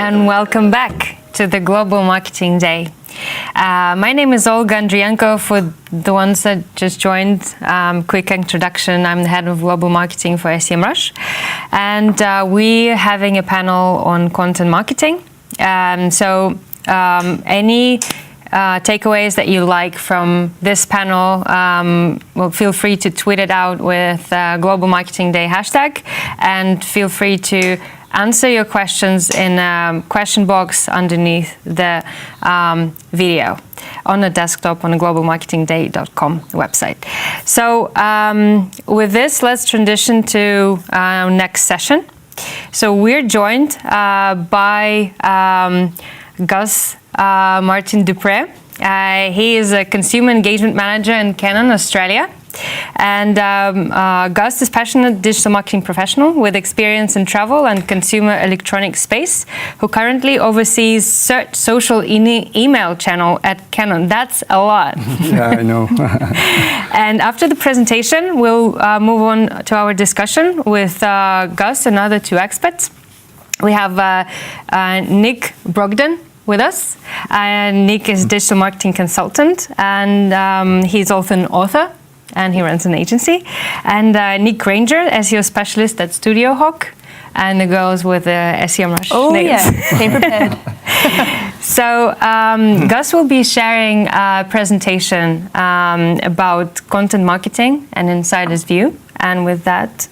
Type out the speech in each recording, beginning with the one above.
and welcome back to the Global Marketing Day. My name is Olga Andrienko. For the ones that just joined, quick introduction, I'm the head of global marketing for SEMrush, and we're having a panel on content marketing. Any takeaways that you like from this panel, well, feel free to tweet it out with Global Marketing Day hashtag, and feel free to answer your questions in a question box underneath the video on the desktop on the globalmarketingday.com website. So with this, let's transition to our next session. So we're joined by Gus Martin Dupre. He is a consumer engagement manager in Canon, Australia. And Gus is a passionate digital marketing professional with experience in travel and consumer electronics space, who currently oversees social email channel at Canon. That's a lot. Yeah, I know. And after the presentation, we'll move on to our discussion with Gus and other two experts. We have Nick Brogden with us. Nick is a digital marketing consultant, and he's also an author, and he runs an agency. And Nick Granger, SEO specialist at Studio Hawk, and the girls with the SEMrush names. Yeah, came prepared. So Gus will be sharing a presentation about content marketing and insider's view. And with that,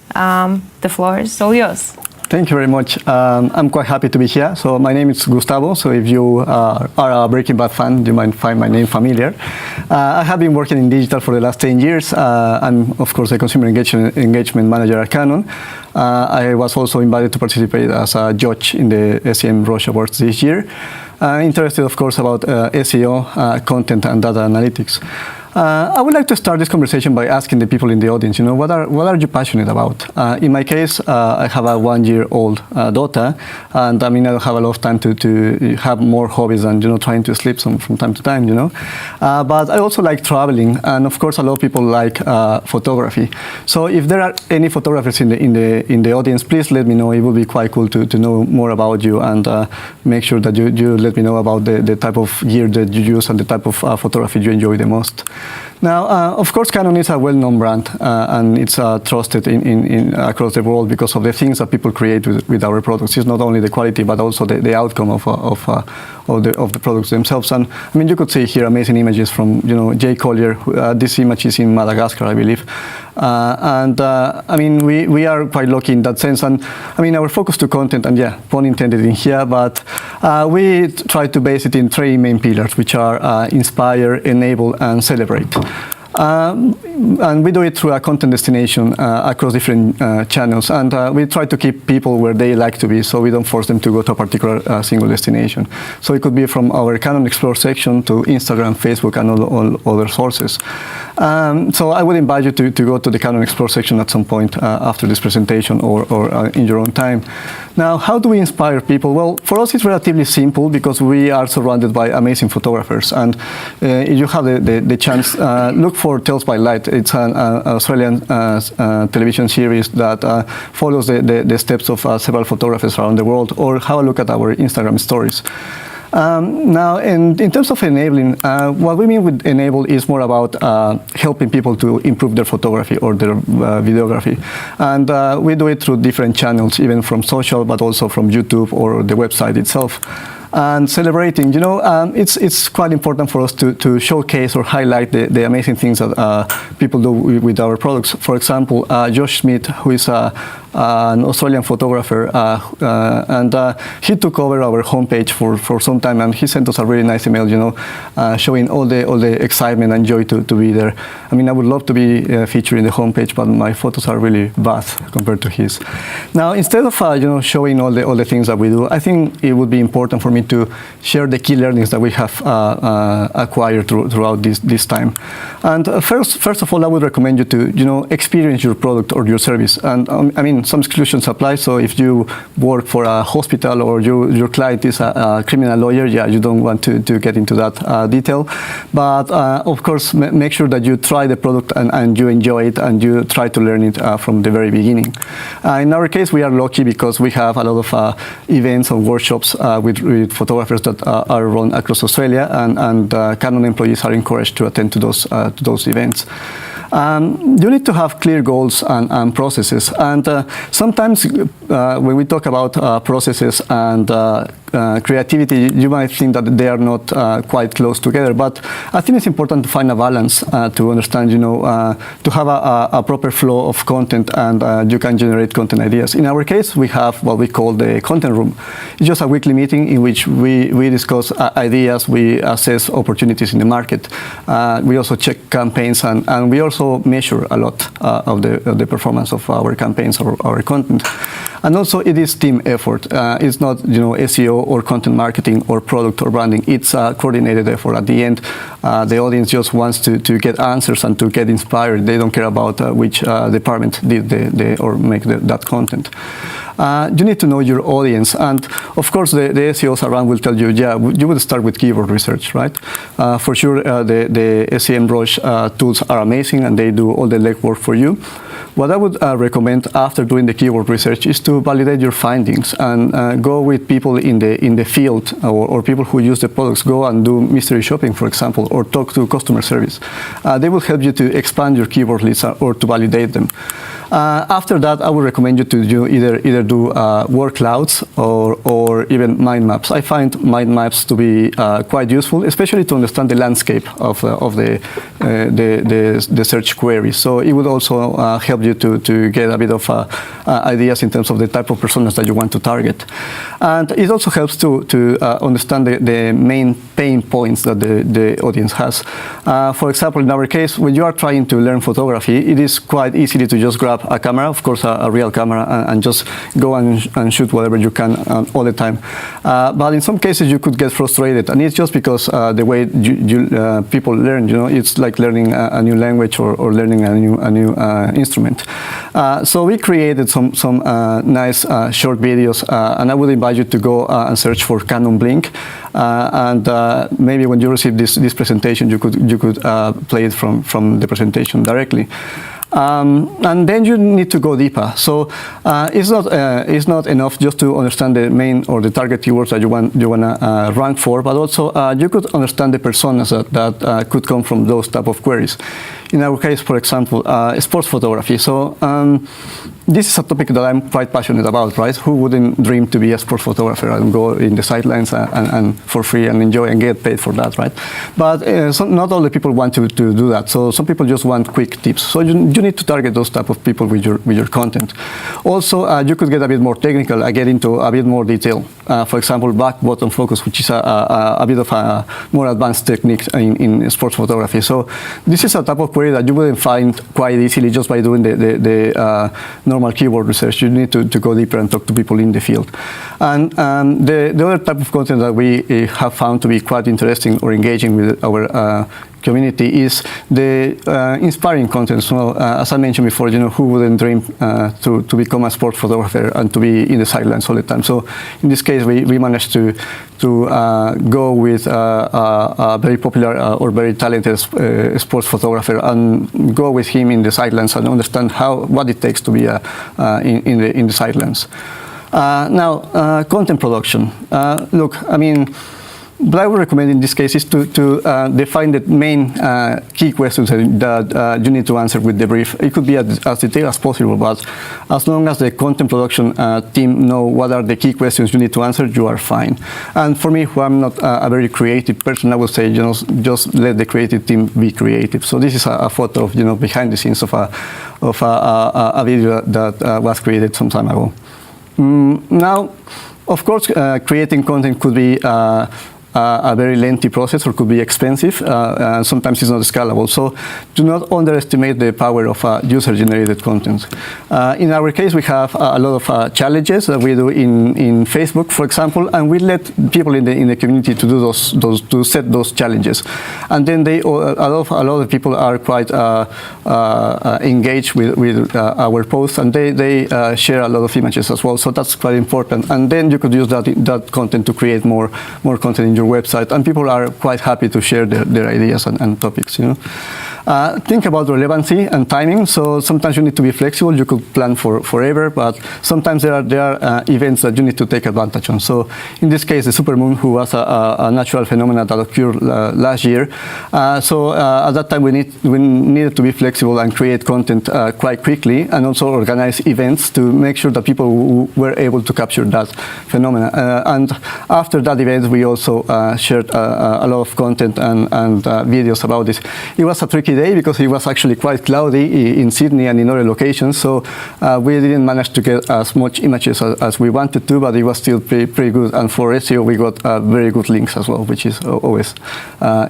the floor is all yours. Thank you very much. I'm quite happy to be here. So my name is Gustavo. So if you are a Breaking Bad fan, you might find my name familiar. I have been working in digital for the last 10 years. I'm, of course, a consumer engagement manager at Canon. I was also invited to participate as a judge in the SEMrush Awards this year. Interested, of course, about SEO, content, and data analytics. I would like to start this conversation by asking the people in the audience, what are you passionate about? In my case, I have a 1-year-old daughter, and I don't have a lot of time to have more hobbies than trying to sleep from time to time, But I also like traveling, and of course, a lot of people like photography. So if there are any photographers in the audience, please let me know. It would be quite cool to know more about you, and make sure that you let me know about the type of gear that you use and the type of photography you enjoy the most. Now, of course, Canon is a well-known brand, and it's trusted in across the world because of the things that people create with our products. It's not only the quality, but also the outcome of the products themselves. And you could see here amazing images from Jay Collier. This image is in Madagascar, I believe. We are quite lucky in that sense. And our focus to content, and yeah, pun intended in here, but we try to base it in 3 main pillars, which are inspire, enable, and celebrate. And we do it through a content destination across different channels, and we try to keep people where they like to be, so we don't force them to go to a particular single destination. So it could be from our Canon Explore section to Instagram, Facebook, and all other sources. So I would invite you to go to the Canon Explore section at some point after this presentation or in your own time. Now, how do we inspire people? Well, for us it's relatively simple because we are surrounded by amazing photographers, and if you have the chance, look for Tales by Light. It's an Australian television series that follows the steps of several photographers around the world, or have a look at our Instagram stories. Now, in terms of enabling, what we mean with enable is more about helping people to improve their photography or their videography. And we do it through different channels, even from social, but also from YouTube or the website itself. And celebrating, it's quite important for us to showcase or highlight the amazing things that people do with our products. For example, Josh Smith, who is an Australian photographer, and he took over our homepage for some time, and he sent us a really nice email, showing all the excitement and joy to be there. I would love to be featured in the homepage, but my photos are really bad compared to his. Now, instead of showing all the things that we do, I think it would be important for me to share the key learnings that we have acquired throughout this time. And first of all, I would recommend you to experience your product or your service. And some exclusions apply. So if you work for a hospital or your client is a criminal lawyer, yeah, you don't want to get into that detail. But of course, make sure that you try the product and you enjoy it and you try to learn it from the very beginning. In our case, we are lucky because we have a lot of events and workshops with photographers that are run across Australia, and Canon employees are encouraged to attend to those events. You need to have clear goals and processes. And sometimes when we talk about processes and creativity, you might think that they are not quite close together. But I think it's important to find a balance to understand, to have a proper flow of content, and you can generate content ideas. In our case, we have what we call the content room. It's just a weekly meeting in which we discuss ideas, we assess opportunities in the market. We also check campaigns, and we also measure a lot of the performance of our campaigns or our content. And also, it is team effort. It's not, SEO or content marketing or product or branding. It's a coordinated effort. At the end, the audience just wants to get answers and to get inspired. They don't care about which department did or make that content. You need to know your audience, and of course the SEOs around will tell you, yeah, you would start with keyword research, right? For sure, the SEMrush tools are amazing and they do all the legwork for you. What I would recommend after doing the keyword research is to validate your findings and go with people in the field or people who use the products. Go and do mystery shopping, for example, or talk to customer service. They will help you to expand your keyword list or to validate them. After that, I would recommend you to do either do word clouds or even mind maps. I find mind maps to be quite useful, especially to understand the landscape of the search query. So it would also help you to get a bit of ideas in terms of the type of personas that you want to target. And it also helps to understand the main pain points that the audience has. For example, in our case, when you are trying to learn photography, it is quite easy to just grab a camera, of course a real camera, and just go and shoot whatever you can all the time. But in some cases you could get frustrated, and it's just because the way people learn, it's like learning a new language or learning a new instrument. So we created some nice short videos, and I would invite you to go and search for Canon Blink, and maybe when you receive this presentation, you could play it from the presentation directly. And then you need to go deeper. So it's not enough just to understand the main or the target keywords that you want to rank for, but also you could understand the personas that could come from those type of queries. In our case, for example, sports photography. So this is a topic that I'm quite passionate about, right? Who wouldn't dream to be a sports photographer and go in the sidelines and for free and enjoy and get paid for that, right? But not all the people want to do that. So some people just want quick tips. So you need to target those type of people with your content. Also, you could get a bit more technical, get into a bit more detail. For example, back bottom focus, which is a bit of a more advanced technique in sports photography. So this is a type of query that you wouldn't find quite easily just by doing the normal keyword research. You need to go deeper and talk to people in the field. And the other type of content that we have found to be quite interesting or engaging with our community is the inspiring content. So as I mentioned before, who wouldn't dream to become a sport photographer and to be in the sidelines all the time? So in this case, we managed to go with a very popular or very talented sports photographer and go with him in the sidelines and understand what it takes to be in the sidelines. Now, content production. Look, I mean, what I would recommend in this case is to define the main key questions that you need to answer with the brief. It could be as detailed as possible, but as long as the content production team know what are the key questions you need to answer, you are fine. And for me, who I'm not a very creative person, I would say just let the creative team be creative. So this is a photo of behind the scenes of a video that was created some time ago. Now, of course, creating content could be a very lengthy process or could be expensive. And sometimes it's not scalable. So do not underestimate the power of user-generated content. In our case, we have a lot of challenges that we do in Facebook, for example, and we let people in the community to do to set those challenges. And then a lot of people are quite engaged with our posts, and they share a lot of images as well. So that's quite important. And then you could use that content to create more content in your website, and people are quite happy to share their ideas and topics. Think about relevancy and timing. So sometimes you need to be flexible. You could plan for forever, but sometimes there are events that you need to take advantage on. So in this case, the supermoon, who was a natural phenomenon that occurred last year. So at that time, we needed to be flexible and create content quite quickly, and also organize events to make sure that people were able to capture that phenomenon. And after that event, we also shared a lot of content and videos about this. It was a tricky day because it was actually quite cloudy in Sydney and in other locations, so we didn't manage to get as much images as we wanted to, but it was still pretty good. And for SEO, we got very good links as well, which is always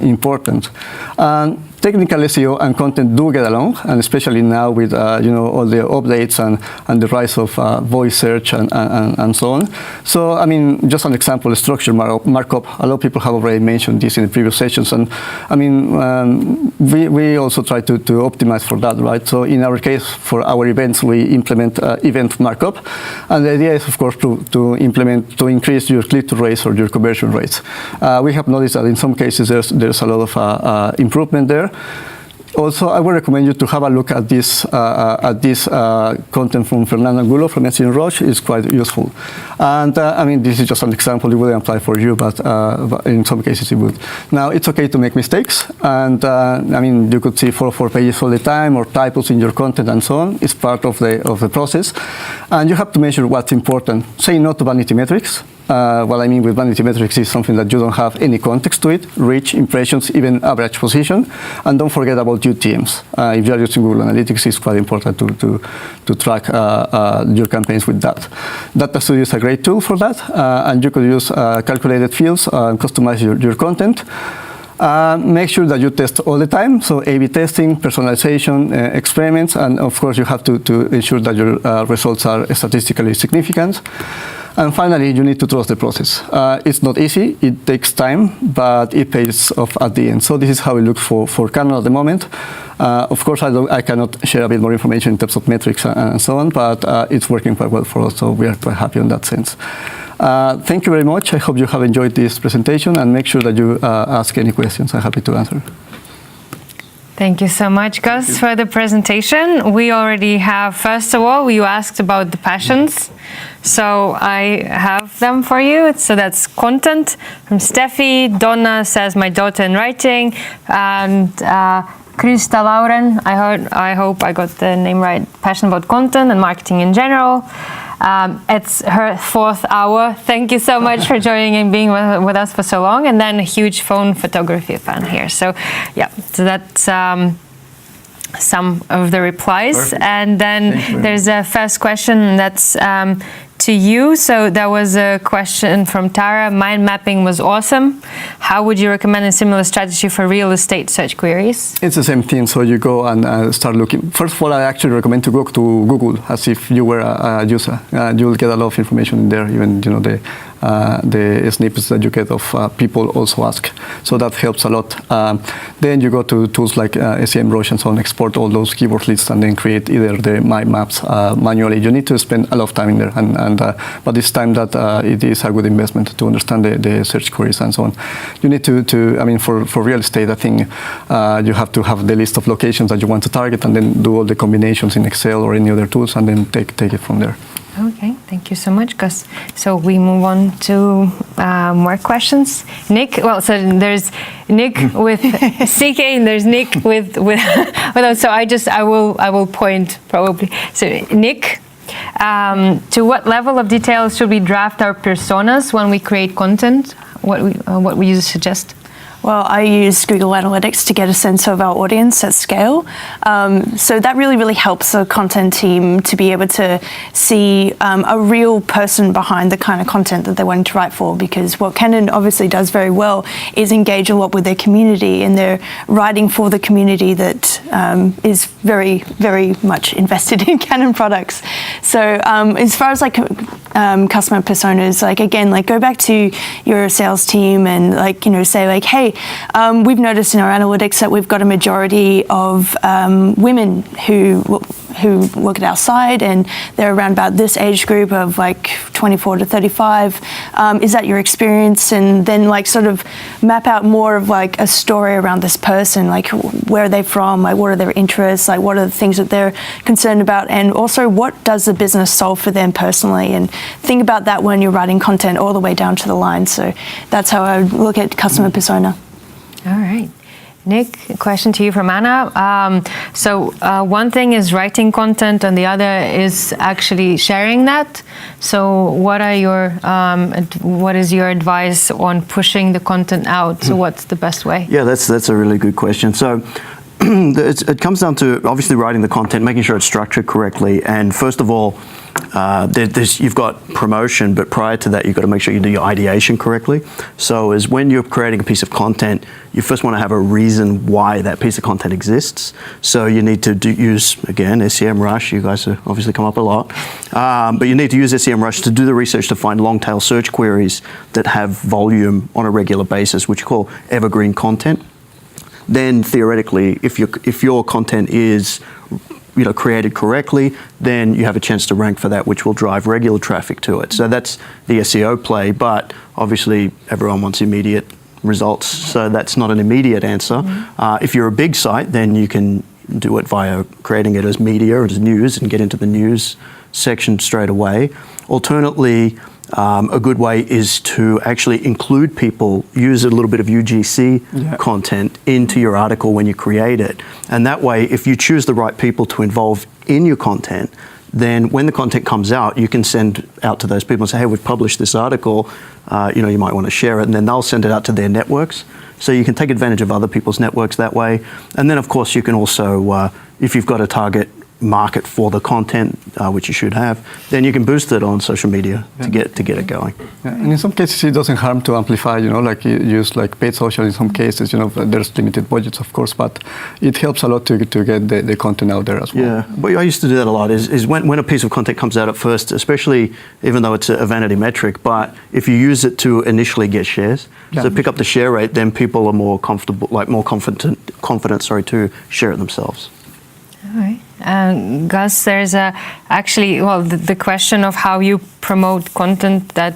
important. Technical SEO and content do get along, and especially now with all the updates and the rise of voice search and so on. So I mean, just an example, structure markup. A lot of people have already mentioned this in the previous sessions, and I mean, we also try to optimize for that, right? So in our case, for our events, we implement event markup, and the idea is, of course, to increase your click-through rates or your conversion rates. We have noticed that in some cases there's a lot of improvement there. Also, I would recommend you to have a look at this content from Fernando Angulo from SEO Roche. It's quite useful. And I mean, this is just an example. It wouldn't apply for you, but in some cases it would. Now, it's okay to make mistakes. And I mean, you could see 4 or 4 pages all the time, or typos in your content and so on. It's part of the process. And you have to measure what's important. Say no to vanity metrics. What I mean with vanity metrics is something that you don't have any context to it, reach, impressions, even average position, and don't forget about UTMs. If you are using Google Analytics, it's quite important to track your campaigns with that. Data Studio is a great tool for that, and you could use calculated fields and customize your content. Make sure that you test all the time, so A/B testing, personalization, experiments, and of course you have to ensure that your results are statistically significant. And finally, you need to trust the process. It's not easy, it takes time, but it pays off at the end. So this is how it looks for Canon at the moment. Of course, I cannot share a bit more information in terms of metrics and so on, but it's working quite well for us, so we are quite happy in that sense. Thank you very much. I hope you have enjoyed this presentation, and make sure that you ask any questions. I'm happy to answer. Thank you so much, Gus, for the presentation. We already have, first of all, you asked about the passions. So I have them for you. So that's content from Steffi. Donna says, my daughter in writing. And Krista Lauren, I hope I got the name right, passion about content and marketing in general. It's her 4th hour. Thank you so much for joining and being with us for so long. And then a huge phone photography fan here. So yeah, so that's some of the replies. Perfect. And then there's a first question that's to you. So there was a question from Tara. Mind mapping was awesome. How would you recommend a similar strategy for real estate search queries? It's the same thing. So you go and start looking. First of all, I actually recommend to go to Google as if you were a user. You'll get a lot of information in there, even the snippets that you get of people also ask. So that helps a lot. Then you go to tools like SEMrush and so on, export all those keyword lists, and then create either the mind maps manually. You need to spend a lot of time in there, but it's time that it is a good investment to understand the search queries and so on. You need to I mean, for real estate, I think you have to have the list of locations that you want to target, and then do all the combinations in Excel or any other tools, and then take it from there. Okay, thank you so much, Gus. So we move on to more questions. Nick, well, so there's Nick with CK, and there's Nick with so I will point probably. So Nick, to what level of detail should we draft our personas when we create content? What would you suggest? Well, I use Google Analytics to get a sense of our audience at scale. So that really helps the content team to be able to see a real person behind the kind of content that they're wanting to write for, because what Canon obviously does very well is engage a lot with their community, and they're writing for the community that is very, very much invested in Canon products. So as far as like customer personas, like again, like go back to your sales team and like, you know, say like, hey, we've noticed in our analytics that we've got a majority of women who work at our site, and they're around about this age group of like 24 to 35. Is that your experience? And then like sort of map out more of like a story around this person, like where are they from, like what are their interests, like what are the things that they're concerned about, and also what does the business solve for them personally, and think about that when you're writing content all the way down to the line. So that's how I would look at customer persona. All right. Nick, a question to you from Anna. So one thing is writing content, and the other is actually sharing that. So what is your advice on pushing the content out? So what's the best way? Yeah, that's a really good question. So it comes down to obviously writing the content, making sure it's structured correctly, and first of all, you've got promotion, but prior to that, you've got to make sure you do your ideation correctly. So as when you're creating a piece of content, you first want to have a reason why that piece of content exists. So you need to use, again, SEMrush. You guys have obviously come up a lot. But you need to use SEMrush to do the research to find long-tail search queries that have volume on a regular basis, which you call evergreen content. Then theoretically, if your content is created correctly, then you have a chance to rank for that, which will drive regular traffic to it. So that's the SEO play, but obviously everyone wants immediate results, so that's not an immediate answer. If you're a big site, then you can do it via creating it as media or as news and get into the news section straight away. Alternately, a good way is to actually include people, use a little bit of UGC content into your article when you create it. And that way, if you choose the right people to involve in your content, then when the content comes out, you can send out to those people and say, hey, we've published this article, you might want to share it, and then they'll send it out to their networks. So you can take advantage of other people's networks that way. And then, of course, you can also, if you've got a target market for the content, which you should have, then you can boost it on social media to get it going. Yeah, and in some cases, it doesn't harm to amplify. Like you use like paid social. In some cases, there's limited budgets, of course, but it helps a lot to get the content out there as well. Yeah, but I used to do that a lot. Is when a piece of content comes out at first, especially even though it's a vanity metric, but if you use it to initially get shares, so pick up the share rate, then people are more comfortable, more confident, to share it themselves. All right. Gus, there's the question of how you promote content that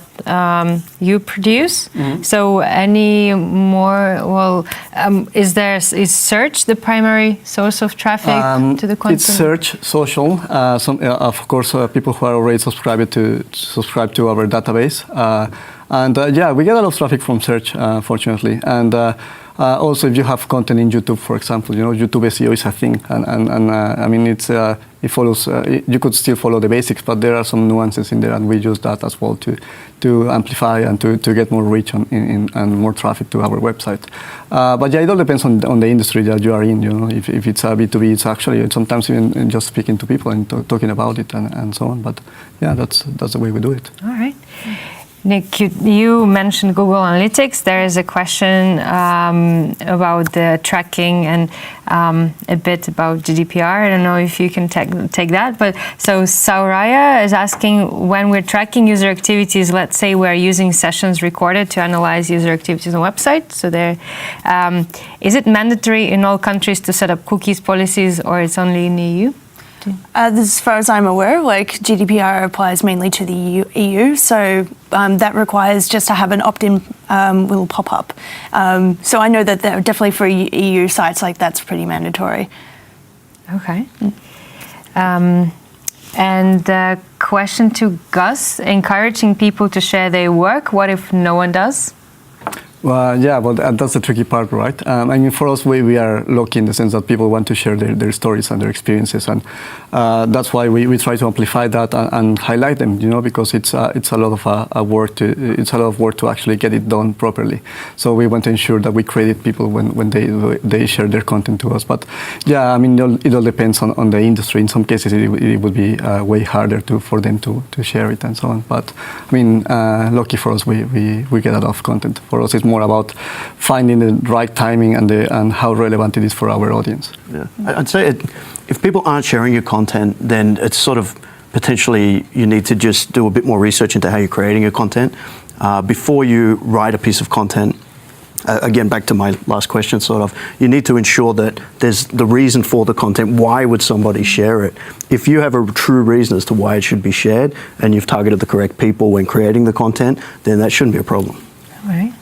you produce. So any more, is search the primary source of traffic to the content? It's search, social. Of course, people who are already subscribed to our database. We get a lot of traffic from search, fortunately. And also, if you have content in YouTube, for example, YouTube SEO is a thing, and I mean, it follows. You could still follow the basics, but there are some nuances in there, and we use that as well to amplify and to get more reach and more traffic to our website. But it all depends on the industry that you are in. If it's a B2B, it's actually sometimes even just speaking to people and talking about it and so on. But that's the way we do it. All right. Nick, you mentioned Google Analytics. There is a question about the tracking and a bit about GDPR. I don't know if you can take that. But so Sauraya is asking, when we're tracking user activities, let's say we're using sessions recorded to analyze user activities on website. So is it mandatory in all countries to set up cookies policies, or it's only in the EU? As far as I'm aware, GDPR applies mainly to the EU, so that requires just to have an opt-in little pop-up. So I know that definitely for EU sites, that's pretty mandatory. Okay. And question to Gus, encouraging people to share their work. What if no one does? Well, yeah, but that's the tricky part, right? I mean, for us, we are lucky in the sense that people want to share their stories and their experiences, and that's why we try to amplify that and highlight them, because it's a lot of work to actually get it done properly. So we want to ensure that we credit people when they share their content to us. But yeah, I mean, it all depends on the industry. In some cases, it would be way harder for them to share it and so on. But I mean, lucky for us, we get a lot of content. For us, it's more about finding the right timing and how relevant it is for our audience. Yeah, I'd say if people aren't sharing your content, then it's sort of potentially you need to just do a bit more research into how you're creating your content before you write a piece of content. Again, back to my last question, sort of, you need to ensure that there's the reason for the content. Why would somebody share it? If you have a true reason as to why it should be shared and you've targeted the correct people when creating the content, then that shouldn't be a problem. All right.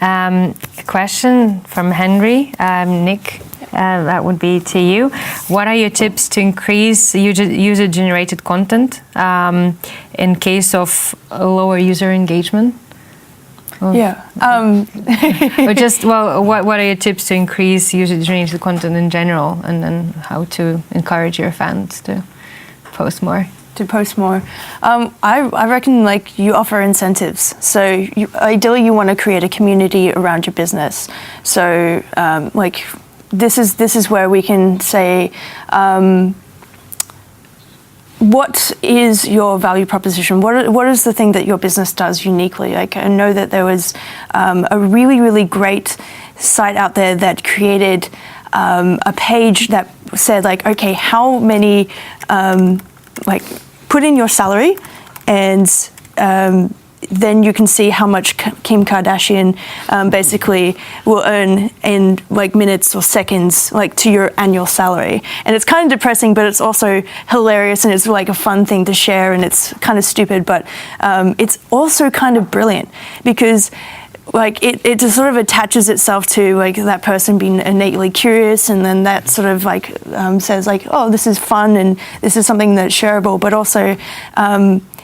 A question from Henry. Nick, that would be to you. What are your tips to increase user-generated content in case of lower user engagement? Yeah. Or just, what are your tips to increase user-generated content in general, and then how to encourage your fans to post more? I reckon you offer incentives. So ideally you want to create a community around your business. So this is where we can say, what is your value proposition? What is the thing that your business does uniquely? I know that there was a really, really great site out there that created a page that said okay, how many put in your salary, and then you can see how much Kim Kardashian basically will earn in minutes or seconds to your annual salary. And it's kind of depressing, but it's also hilarious, and it's a fun thing to share, and it's kind of stupid, but it's also kind of brilliant because it just sort of attaches itself to that person being innately curious, and then that sort of says oh, this is fun and this is something that's shareable, but also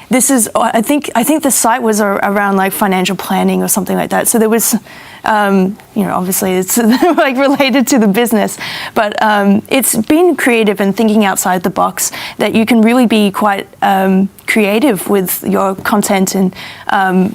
this is I think the site was around financial planning or something like that. So there was obviously it's related to the business, but it's being creative and thinking outside the box that you can really be quite creative with your content and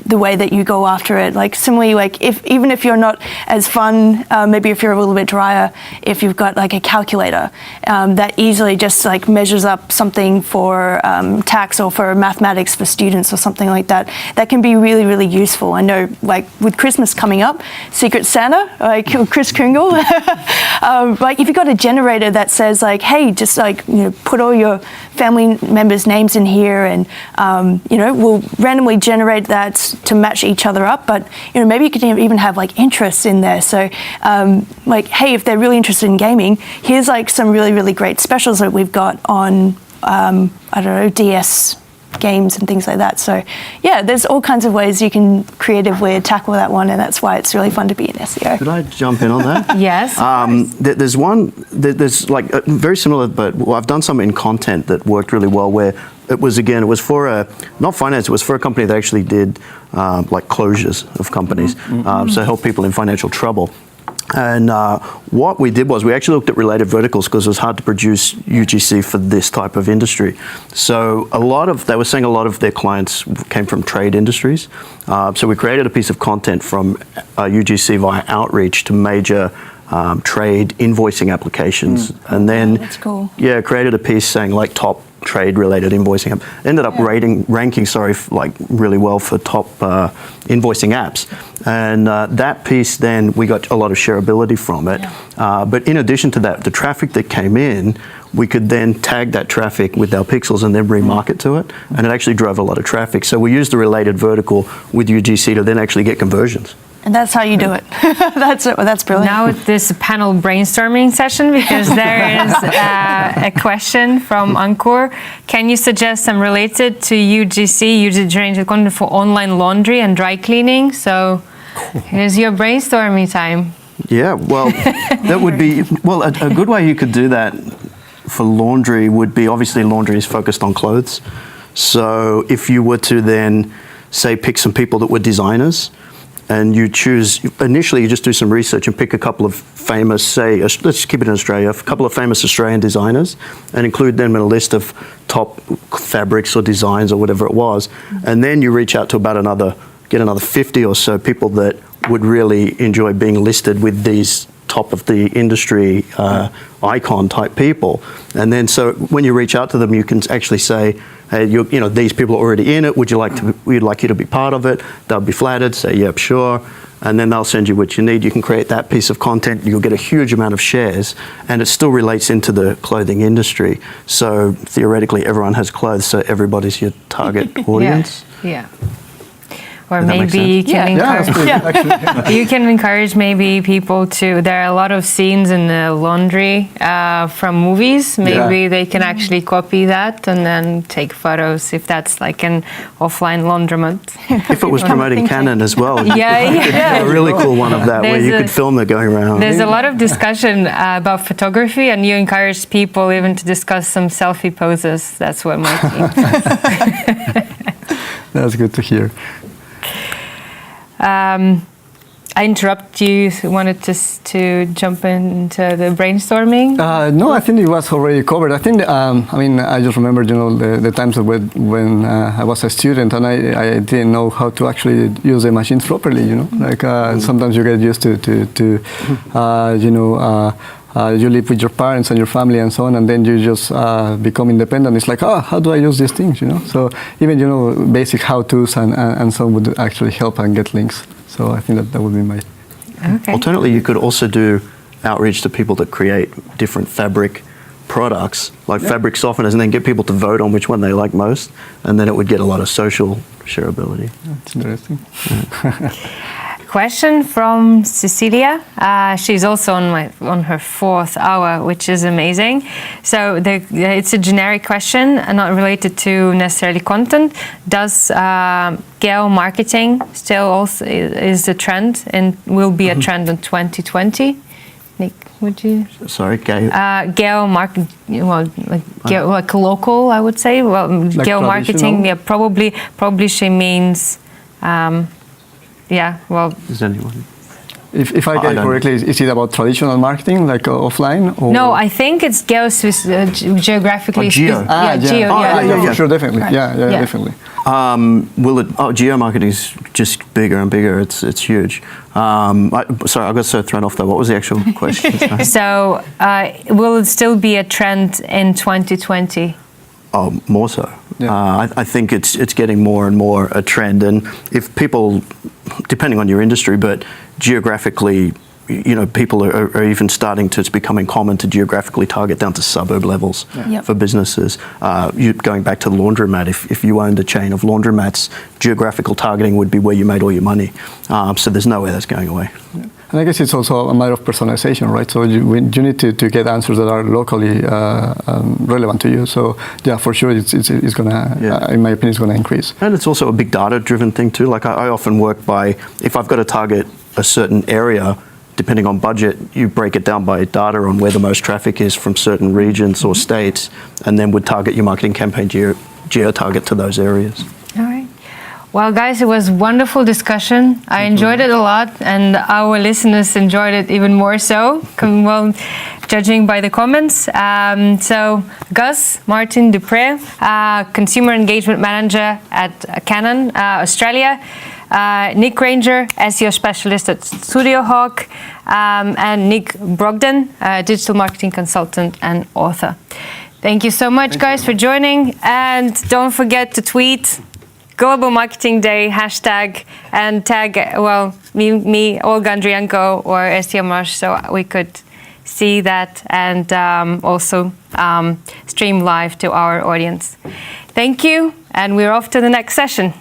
the way that you go after it. Similarly, even if you're not as fun, maybe if you're a little bit drier, if you've got a calculator that easily just measures up something for tax or for mathematics for students or something like that, that can be really, really useful. I know with Christmas coming up, Secret Santa, Kris Kringle, if you've got a generator that says hey, just put all your family members' names in here, and we'll randomly generate that to match each other up. But maybe you could even have interests in there. So hey, if they're really interested in gaming, here's some really, really great specials that we've got on I don't know, DS games and things like that. So yeah, there's all kinds of ways you can creatively tackle that one, and that's why it's really fun to be in SEO. Could I jump in on that? Yes. There's one, there's very similar, but I've done some in content that worked really well, where it was for not finance, it was for a company that actually did closures of companies, so help people in financial trouble. And what we did was we actually looked at related verticals, because it was hard to produce UGC for this type of industry. So they were saying a lot of their clients came from trade industries. So we created a piece of content from UGC via outreach to major trade invoicing applications. And then that's cool. Yeah, created a piece saying top trade-related invoicing app. Ended up ranking really well for top invoicing apps. And that piece, then we got a lot of shareability from it. Yeah. But in addition to that, the traffic that came in, we could then tag that traffic with our pixels and then remarket to it. And it actually drove a lot of traffic. So we used the related vertical with UGC to then actually get conversions. And that's how you do it. That's brilliant. Now it's this panel brainstorming session, because there is a question from Ankur. Can you suggest some related to UGC, user-generated content for online laundry and dry cleaning? So here's your brainstorming time. Yeah, well, that would be, a good way you could do that for laundry would be, obviously laundry is focused on clothes. So if you were to then, say, pick some people that were designers, and you choose, initially you just do some research and pick a couple of famous, say, let's just keep it in Australia, a couple of famous Australian designers and include them in a list of top fabrics or designs or whatever it was. And then you reach out to get another 50 or so people that would really enjoy being listed with these top of the industry icon type people. And then so when you reach out to them, you can actually say, hey, these people are already in it. We'd like you to be part of it. They'll be flattered, say, yep, sure. And then they'll send you what you need. You can create that piece of content. You'll get a huge amount of shares, and it still relates into the clothing industry. So theoretically, everyone has clothes, so everybody's your target audience. Yeah. Or Does that make maybe you can Yeah, you can encourage maybe people to. There are a lot of scenes in the laundry from movies. Maybe they can actually copy that and then take photos if that's like an offline laundromat. If it was promoting Canon as well, Yeah. a really cool one of that where you could film it going around. There's a lot of discussion about photography, and you encourage people even to discuss some selfie poses. That's what my team. That's good to hear. I interrupt you. Wanted to jump into the brainstorming? No, I think it was already covered. I think, I just remember, the times when I was a student and I didn't know how to actually use the machines properly, Like sometimes you get used to you live with your parents and your family and so on, and then you just become independent. It's like, how do I use these things, So even, basic how-tos and so would actually help and get links. So I think that would be my... Okay. Alternatively, you could also do outreach to people that create different fabric products, like fabric softeners, and then get people to vote on which one they like most, and then it would get a lot of social shareability. That's interesting. Question from Cecilia. She's also on her 4th hour, which is amazing. So it's a generic question, not related to necessarily content. Does geo-marketing still also is a trend and will be a trend in 2020? Nick, would you? Sorry, geo-marketing, like local, I would say. Well, like geo-marketing, probably she means. Is anyone? If I get it correctly, is it about traditional marketing, like offline? Or? No, I think it's geographically. Geo. For sure, definitely. Yeah, definitely. Geo-marketing is just bigger and bigger. It's huge. Sorry, I got so thrown off though. What was the actual question? So, will it still be a trend in 2020? Oh, more so. Yeah. I think it's getting more and more a trend, and if people, depending on your industry, but geographically, people are even starting to, it's becoming common to geographically target down to suburb levels for businesses. Going back to the laundromat, if you owned a chain of laundromats, geographical targeting would be where you made all your money. So there's no way that's going away. Yeah. And I guess it's also a matter of personalization, right? So you need to get answers that are locally relevant to you. So yeah, for sure, it's going to, in my opinion, it's going to increase. And it's also a big data-driven thing too. Like I often work by, if I've got to target a certain area, depending on budget, you break it down by data on where the most traffic is from certain regions or states, and then would target your marketing campaign geo-target to those areas. All right. Well, guys, it was a wonderful discussion. I enjoyed it a lot, and our listeners enjoyed it even more so, well, judging by the comments. So, Gus Martin Dupre, Consumer Engagement Manager at Canon, Australia. Nick Ranger, SEO Specialist at Studio Hawk, and Nick Brogden, Digital Marketing Consultant and author. Thank you so much, guys, for joining. And don't forget to tweet Global Marketing Day #, and tag, me, Olga Andrienko, or SEO Rush, so we could see that and also stream live to our audience. Thank you, and we're off to the next session.